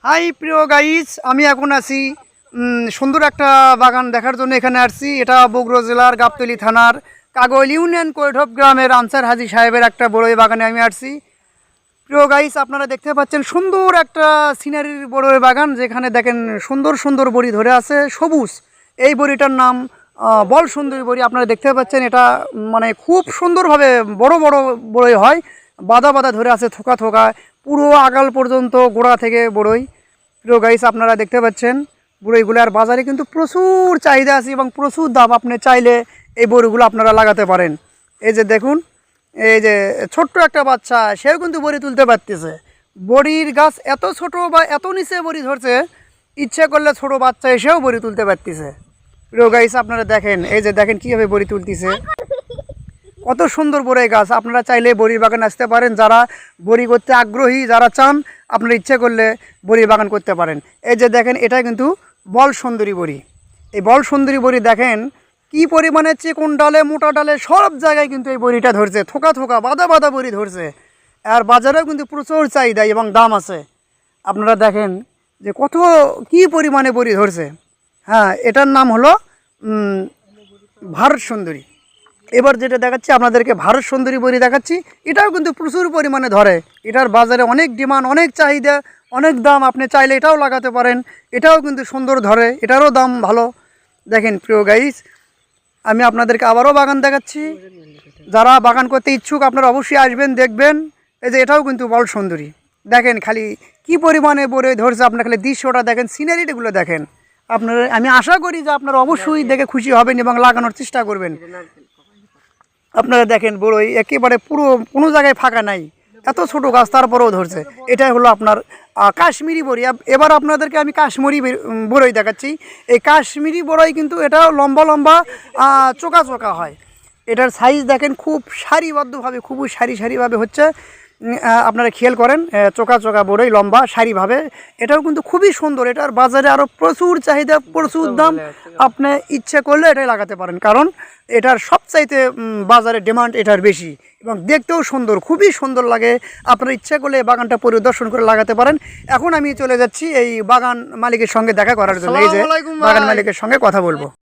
High প্রিয় guys, আমি এখন আছি সুন্দর একটা বাগান দেখার জন্য এখানে আসছি। এটা বগুড়া জেলার গাবতলী থানার কাগল ইউনিয়ন কৈঠব গ্রামের আনসার হাজি সাহেবের একটা বড়ই বাগানে আমি আসছি। প্রিয় গাইস, আপনারা দেখতে পাচ্ছেন সুন্দর একটা সিনারির বড়ই বাগান, যেখানে দেখেন সুন্দর সুন্দর বড়ি ধরে আছে সবুজ। এই বড়িটার নাম বল সুন্দরী বড়ি। আপনারা দেখতে পাচ্ছেন এটা মানে খুব সুন্দরভাবে বড় বড় বড়ই হয়, বাদা বাদা ধরে আছে থোকা থোকা, পুরো আগাল পর্যন্ত গোড়া থেকে বড়ই। প্রিয় গাইস, আপনারা দেখতে পাচ্ছেন বড়ইগুলার বাজারে কিন্তু প্রচুর চাহিদা আছে এবং প্রচুর দাম। আপনি চাইলে এই বড়িগুলো আপনারা লাগাতে পারেন। এই যে দেখুন, এই যে ছোট্ট একটা বাচ্চা, সেও কিন্তু বড়ি তুলতে পারতেছে। বড়ির গাছ এত ছোট বা এত নিচে বড়ি ধরছে, ইচ্ছে করলে ছোট বাচ্চা এসেও বড়ি তুলতে পারতেছে। প্রিয় গাইস, আপনারা দেখেন, এই যে দেখেন কীভাবে বড়ি তুলতেছে, কত সুন্দর বড়ই গাছ। আপনারা চাইলে বড়ি বাগান আসতে পারেন। যারা বড়ি করতে আগ্রহী, যারা চান, আপনারা ইচ্ছে করলে বড়ি বাগান করতে পারেন। এই যে দেখেন, এটা কিন্তু বল সুন্দরী বড়ি। এই বল সুন্দরী বড়ি দেখেন কি পরিমাণে চিকন ডালে মোটা ডালে সব জায়গায় কিন্তু এই বড়িটা ধরছে, থোকা থোকা বাদা বাদা বড়ি ধরছে। আর বাজারেও কিন্তু প্রচুর চাহিদা এবং দাম আছে। আপনারা দেখেন যে কত কি পরিমাণে বড়ি ধরছে। হ্যাঁ, এটার নাম হলো ভারত সুন্দরী। এবার যেটা দেখাচ্ছি আপনাদেরকে, ভারত সুন্দরী বড়ি দেখাচ্ছি। এটাও কিন্তু প্রচুর পরিমাণে ধরে। এটার বাজারে অনেক ডিমান্ড, অনেক চাহিদা, অনেক দাম। আপনি চাইলে এটাও লাগাতে পারেন, এটাও কিন্তু সুন্দর ধরে, এটারও দাম ভালো। দেখেন প্রিয় গাইস, আমি আপনাদেরকে আবারও বাগান দেখাচ্ছি। যারা বাগান করতে ইচ্ছুক আপনারা অবশ্যই আসবেন, দেখবেন। এই যে এটাও কিন্তু বল সুন্দরী। দেখেন খালি কি পরিমাণে বড়ই ধরছে, আপনার খালি দৃশ্যটা দেখেন, সিনারিগুলো দেখেন। আপনারা, আমি আশা করি যে আপনারা অবশ্যই দেখে খুশি হবেন এবং লাগানোর চেষ্টা করবেন। আপনারা দেখেন বড়ই একেবারে পুরো কোনো জায়গায় ফাঁকা নাই, এত ছোট গাছ তারপরেও ধরছে। এটাই হলো আপনার কাশ্মীরি বড়ি। এবার আপনাদেরকে আমি কাশ্মীরি বড়ই দেখাচ্ছি। এই কাশ্মীরি বড়ই কিন্তু এটা লম্বা লম্বা চোকা চোকা হয়। এটার সাইজ দেখেন খুব সারিবদ্ধভাবে, খুবই সারি সারিভাবে হচ্ছে। আপনারা খেয়াল করেন, চোকা চোকা বড়ই লম্বা সারিভাবে। এটাও কিন্তু খুবই সুন্দর। এটার বাজারে আরও প্রচুর চাহিদা, প্রচুর দাম। আপনি ইচ্ছে করলে এটাই লাগাতে পারেন, কারণ এটার সবচাইতে বাজারে ডিমান্ড এটার বেশি এবং দেখতেও সুন্দর, খুবই সুন্দর লাগে। আপনার ইচ্ছে করলে এই বাগানটা পরিদর্শন করে লাগাতে পারেন। এখন আমি চলে যাচ্ছি এই বাগান মালিকের সঙ্গে দেখা করার জন্য। এই যে বাগান মালিকের সঙ্গে কথা বলবো।